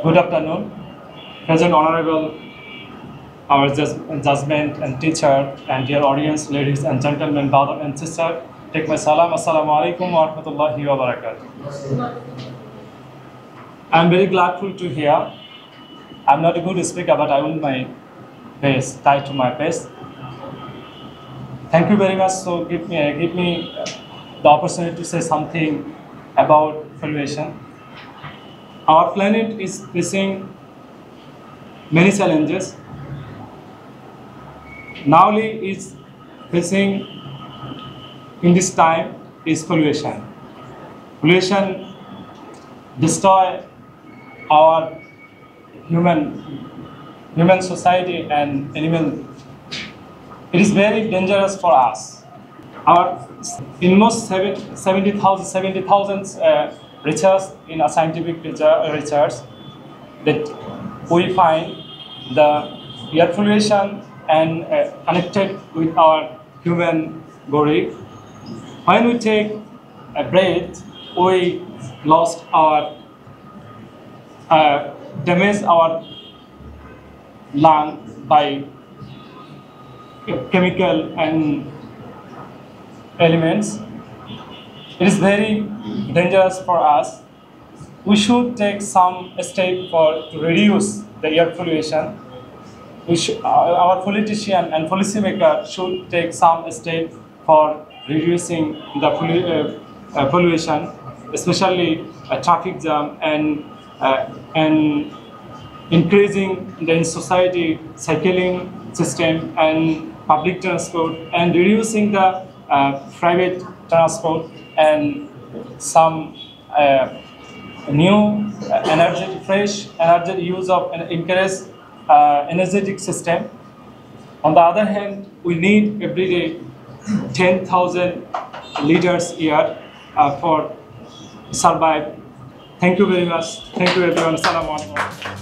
Good afternoon, present honorable our judgment and teacher and dear audience, ladies and gentlemen, brother and sister. Take my salam. Assalamu alaikum wa rahmatullahi wa barakatuh. I'm very gladful to hear. I'm not a good speaker, but I want my best tied to my best. Thank you very much. So give me the opportunity to say something about fluent. Our planet is facing many challenges. Nowly is facing in this time is pollution. Pollution destroy our human society and animal. It is very dangerous for us. Our almost 70,000 research in a scientific research that we find the air pollution and connected with our human body. When we take a breath, we lost our damage our lung by chemical and elements. It is very dangerous for us. We should take some step to reduce the air pollution. Our politician and policymaker should take some step for reducing the pollution, especially traffic jam and increasing the society cycling system and public transport and reducing the private transport and some new fresh energy use of encourage energetic system. On the other hand, we need every day 10,000 liters a year for survive. Thank you very much. Thank you everyone. Assalamu alaikum.